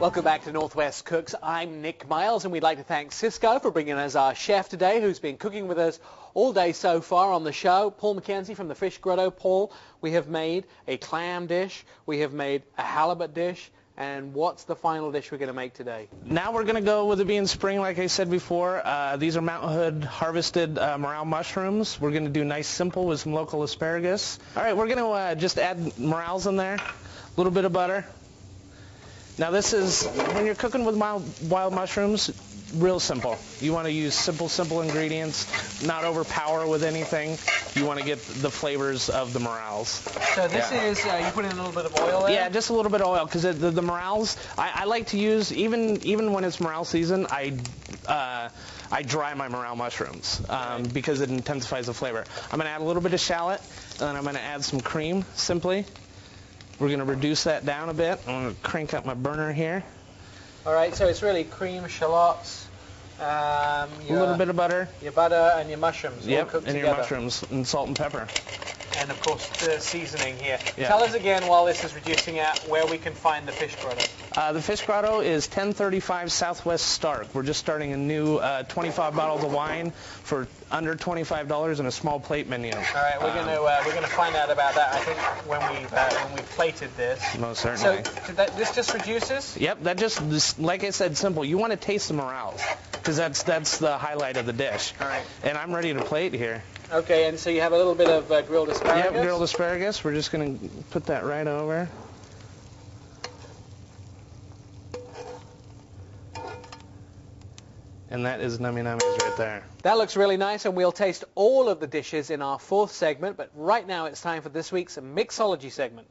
Welcome back to Northwest Cooks. I'm Nick Miles, and we'd like to thank Cisco for bringing us our chef today, who's been cooking with us all day so far on the show. Paul McKenzie from the Fish Grotto. Paul, we have made a clam dish, we have made a halibut dish, and what's the final dish we're going to make today? Now we're going to go with it being spring, like I said before. These are Mountain Hood harvested morel mushrooms. We're going to do nice simple with some local asparagus. All right, we're going to just add morels in there, a little bit of butter. Now this is, when you're cooking with wild mushrooms, real simple. You want to use simple ingredients, not overpower with anything. You want to get the flavors of the morels. So this is, you put in a little bit of oil there? Yeah, just a little bit of oil, because the morels, I like to use, even when it's morel season, I dry my morel mushrooms because it intensifies the flavor. I'm going to add a little bit of shallot, and then I'm going to add some cream, simply. We're going to reduce that down a bit. I'm going to crank up my burner here. All right, so it's really cream, shallots, a little bit of butter. Your butter and your mushrooms all cooked and together. Your mushrooms and salt and pepper. And, of course, the seasoning here. Yeah. Tell us again, while this is reducing out, where we can find the Fish Grotto. The Fish Grotto is 1035 Southwest Stark. We're just starting a new 25 bottles of wine for under $25 and a small plate menu. All right, we're going to find out about that, I think, when we plated this. Most certainly. So this just reduces? Yep, that just, like I said, simple. You want to taste the morels, because that's the highlight of the dish. All right. And I'm ready to plate here. Okay, and so you have a little bit of grilled asparagus? Yep, grilled asparagus. We're just going to put that right over. And that is nummy nummies right there. That looks really nice, and we'll taste all of the dishes in our fourth segment, but right now it's time for this week's Mixology segment.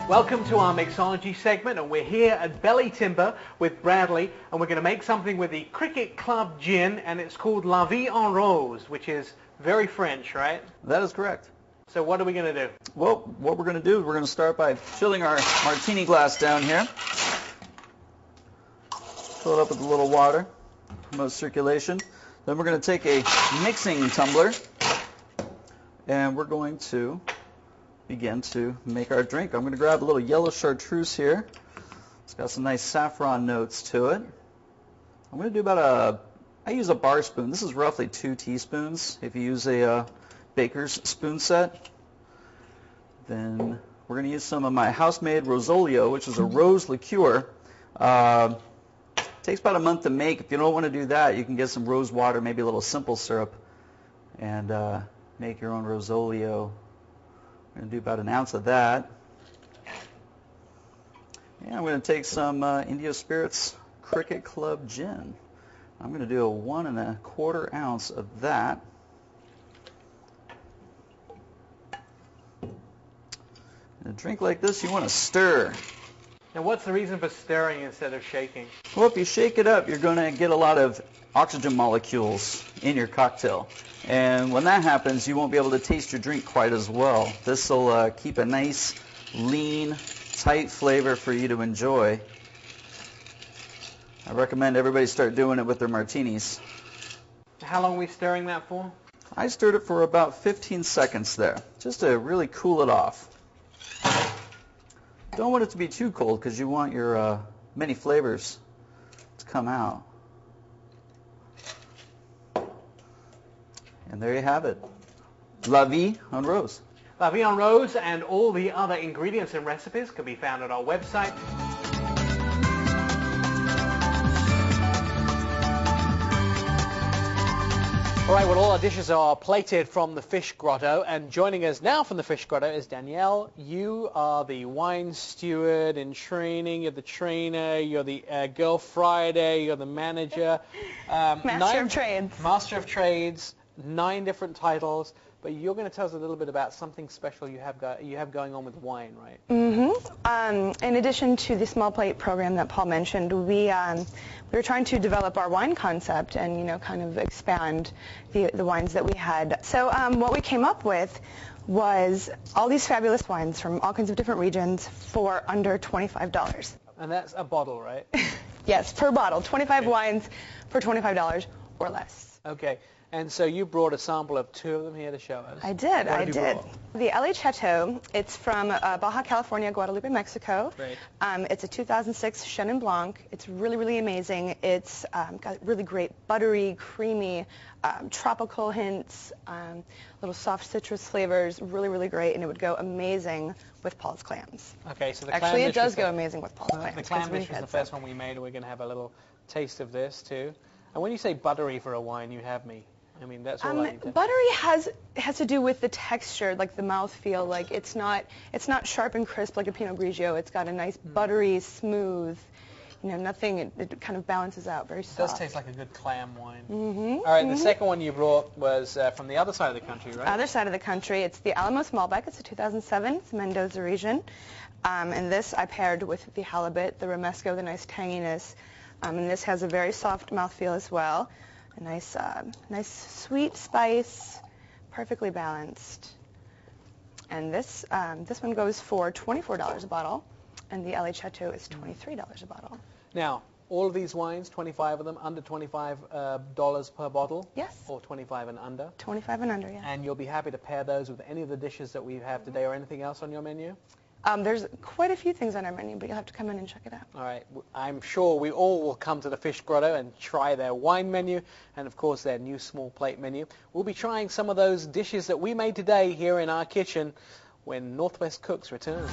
Welcome to our Mixology segment, and we're here at Belly Timber with Bradley, and we're going to make something with the Cricket Club Gin, and it's called La Vie en Rose, which is very French, right? That is correct. So what are we going to do? Well, what we're going to do is we're going to start by filling our martini glass down here. Fill it up with a little water, promote circulation. Then we're going to take a mixing tumbler, and we're going to begin to make our drink. I'm going to grab a little yellow chartreuse here. It's got some nice saffron notes to it. I'm going to do about I use a bar spoon. This is roughly 2 teaspoons if you use a baker's spoon set. Then we're going to use some of my house-made Rosolio, which is a rose liqueur. Takes about a month to make. If you don't want to do that, you can get some rose water, maybe a little simple syrup, and make your own Rosolio. I'm going to do about an ounce of that. And I'm going to take some Indio Spirits Cricket Club Gin. I'm going to do a 1 1/4 ounce of that. In a drink like this, you want to stir. And what's the reason for stirring instead of shaking? Well, if you shake it up, you're going to get a lot of oxygen molecules in your cocktail. And when that happens, you won't be able to taste your drink quite as well. This will keep a nice, lean, tight flavor for you to enjoy. I recommend everybody start doing it with their martinis. How long are we stirring that for? I stirred it for about 15 seconds there, just to really cool it off. Don't want it to be too cold because you want your many flavors to come out. And there you have it. La Vie en Rose. La Vie en Rose and all the other ingredients and recipes can be found at our website. All right, well, all our dishes are plated from the Fish Grotto, and joining us now from the Fish Grotto is Danielle. You are the wine steward in training, you're the trainer, you're the Girl Friday, you're the manager. Master of Trades. Master of Trades, 9 different titles, but you're going to tell us a little bit about something special you have going on with wine, right? Mm-hmm. In addition to the small plate program that Paul mentioned, we were trying to develop our wine concept and, kind of expand the wines that we had. So what we came up with was all these fabulous wines from all kinds of different regions for under $25. And that's a bottle, right? Yes, per bottle. 25 wines for $25 or less. Okay. And so you brought a sample of 2 of them here to show us. I did. What have you brought? The LA Chateau, it's from Baja California, Guadalupe, Mexico. Great. It's a 2006 Chenin Blanc. It's really, really amazing. It's got really great buttery, creamy, tropical hints, little soft citrus flavors, really, really great, and it would go amazing with Paul's clams. Okay, so the Actually, clam it dish does was go amazing with Paul's clams. The clam 'cause we dish was had the first some. one we made, and we're going to have a little taste of this too. And when you say buttery for a wine, you have me. I mean, that's all I need to... Buttery has to do with the texture, like the mouthfeel. Like it's not sharp and crisp like a Pinot Grigio. It's got a nice buttery, smooth, nothing. It kind of balances out, very soft. It does taste like a good clam wine. All right, the second one you brought was from the other side of the country, right? Other side of the country. It's the Alamos Malbec. It's a 2007. It's Mendoza region. And this I paired with the halibut, the romesco, the nice tanginess. And this has a very soft mouthfeel as well. A nice sweet spice, perfectly balanced. And this one goes for $24 a bottle, and the LA Chateau is $23 a bottle. Now, all of these wines, 25 of them, under $25 per bottle? Yes. Or 25 and under? 25 and under, yeah. And you'll be happy to pair those with any of the dishes that we have today or anything else on your menu? There's quite a few things on our menu, but you'll have to come in and check it out. All right. I'm sure we all will come to the Fish Grotto and try their wine menu and, of course, their new small plate menu. We'll be trying some of those dishes that we made today here in our kitchen when Northwest Cooks returns.